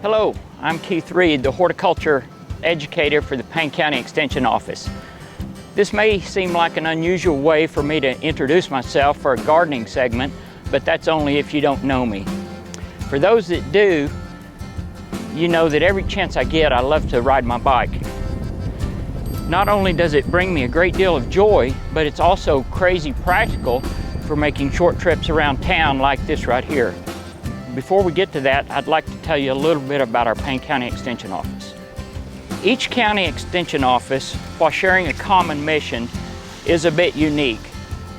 Hello, I'm Keith Reed, the Horticulture Educator for the Payne County Extension Office. This may seem like an unusual way for me to introduce myself for a gardening segment, but that's only if you don't know me. For those that do, you know that every chance I get, I love to ride my bike. Not only does it bring me a great deal of joy, but it's also crazy practical for making short trips around town like this right here. Before we get to that, I'd like to tell you a little bit about our Payne County Extension Office. Each county extension office, while sharing a common mission, is a bit unique.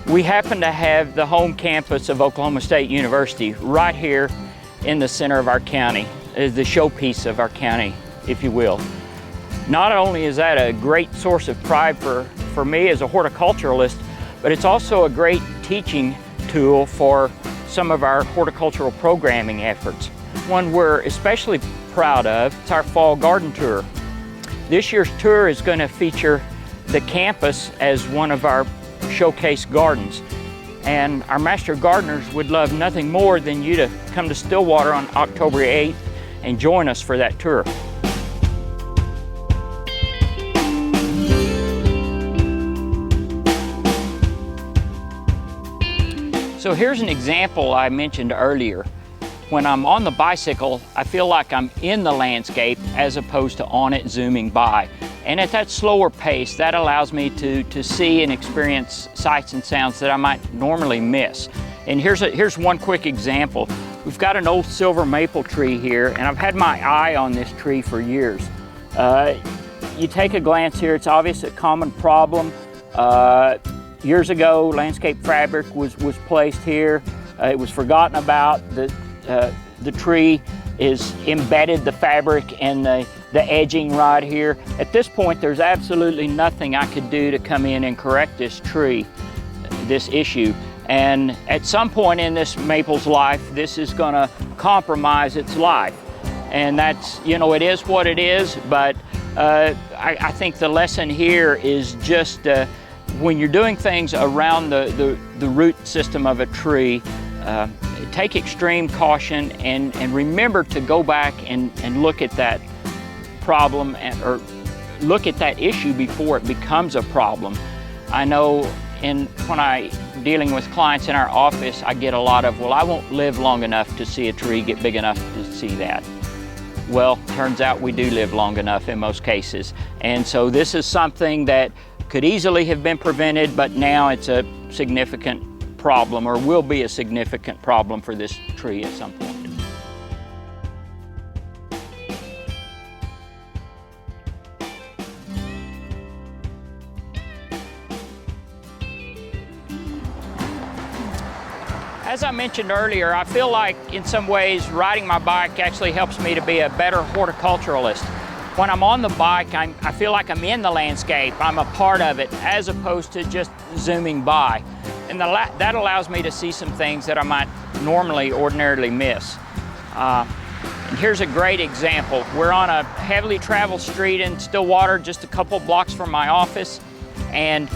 We happen to have the home campus of Oklahoma State University right here in the center of our county, is the showpiece of our county, if you will. Not only is that a great source of pride for me as a horticulturalist, but it's also a great teaching tool for some of our horticultural programming efforts. One we're especially proud of is our fall garden tour. This year's tour is going to feature the campus as one of our showcase gardens. And our master gardeners would love nothing more than you to come to Stillwater on October 8th and join us for that tour. So here's an example I mentioned earlier. When I'm on the bicycle, I feel like I'm in the landscape as opposed to on it zooming by. And at that slower pace, that allows me to see and experience sights and sounds that I might normally miss. And here's one quick example. We've got an old silver maple tree here, and I've had my eye on this tree for years. You take a glance here, it's obvious a common problem. Years ago, landscape fabric was placed here. It was forgotten about. The tree is embedded the fabric and the edging right here. At this point, there's absolutely nothing I could do to come in and correct this tree, this issue. And at some point in this maple's life, this is gonna compromise its life. And that's, you know, it is what it is, but I think the lesson here is just when you're doing things around the root system of a tree, take extreme caution and remember to go back and look at that problem or look at that issue before it becomes a problem. I know when I dealing with clients in our office, I get a lot of, well, I won't live long enough to see a tree get big enough to see that. Well, turns out we do live long enough in most cases. And so this is something that could easily have been prevented, but now it's a significant problem, or will be a significant problem for this tree at some point. As I mentioned earlier, I feel like in some ways riding my bike actually helps me to be a better horticulturalist. When I'm on the bike, I feel like I'm in the landscape. I'm a part of it as opposed to just zooming by. And that allows me to see some things that I might ordinarily miss. And here's a great example. We're on a heavily traveled street in Stillwater, just a couple blocks from my office. And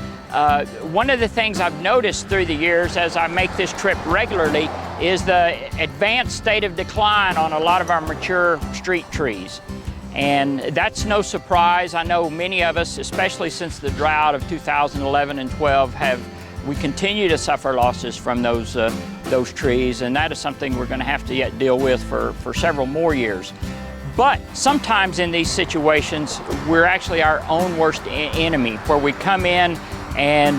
one of the things I've noticed through the years as I make this trip regularly is the advanced state of decline on a lot of our mature street trees. And that's no surprise. I know many of us, especially since the drought of 2011 and 12, we continue to suffer losses from those trees, and that is something we're going to have to yet deal with for several more years. But sometimes in these situations, we're actually our own worst enemy, where we come in and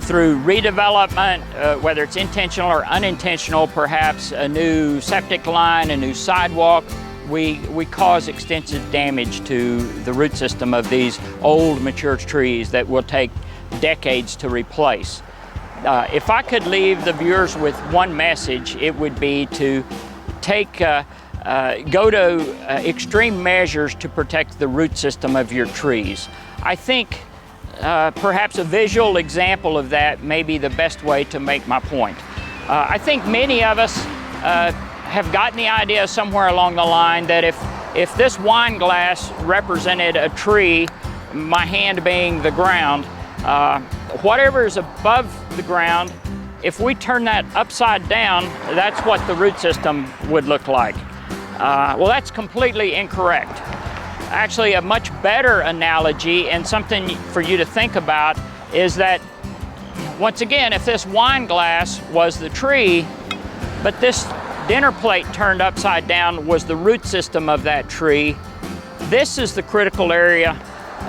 through redevelopment, whether it's intentional or unintentional, perhaps a new septic line, a new sidewalk, we cause extensive damage to the root system of these old mature trees that will take decades to replace. If I could leave the viewers with one message, it would be to go to extreme measures to protect the root system of your trees. I think perhaps a visual example of that may be the best way to make my point. I think many of us have gotten the idea somewhere along the line that if this wine glass represented a tree, my hand being the ground, whatever is above the ground, if we turn that upside down, that's what the root system would look like. Well, that's completely incorrect. Actually, a much better analogy and something for you to think about is that, once again, if this wine glass was the tree, but this dinner plate turned upside down was the root system of that tree, this is the critical area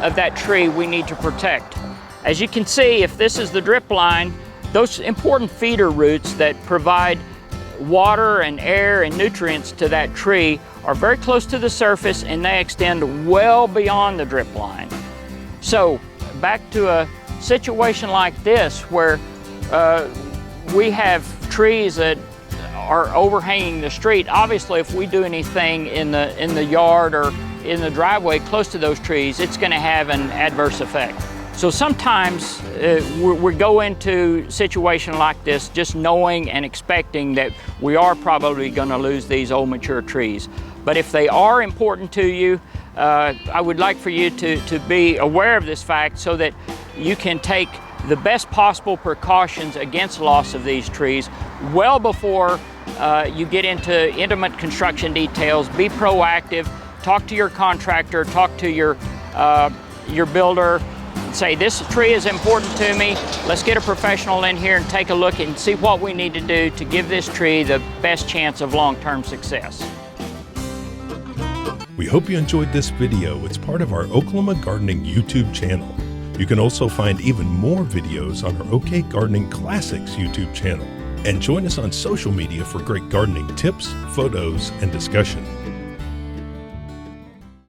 of that tree we need to protect. As you can see, if this is the drip line, those important feeder roots that provide water and air and nutrients to that tree are very close to the surface, and they extend well beyond the drip line. So back to a situation like this where we have trees that are overhanging the street. Obviously, if we do anything in the yard or in the driveway close to those trees, it's going to have an adverse effect. So sometimes we go into a situation like this just knowing and expecting that we are probably going to lose these old mature trees. But if they are important to you, I would like for you to be aware of this fact so that you can take the best possible precautions against loss of these trees well before you get into intimate construction details. Be proactive, talk to your contractor, talk to your builder, and say, this tree is important to me. Let's get a professional in here and take a look and see what we need to do to give this tree the best chance of long-term success. We hope you enjoyed this video. It's part of our Oklahoma Gardening YouTube channel. You can also find even more videos on our OK Gardening Classics YouTube channel. And join us on social media for great gardening tips, photos, and discussions.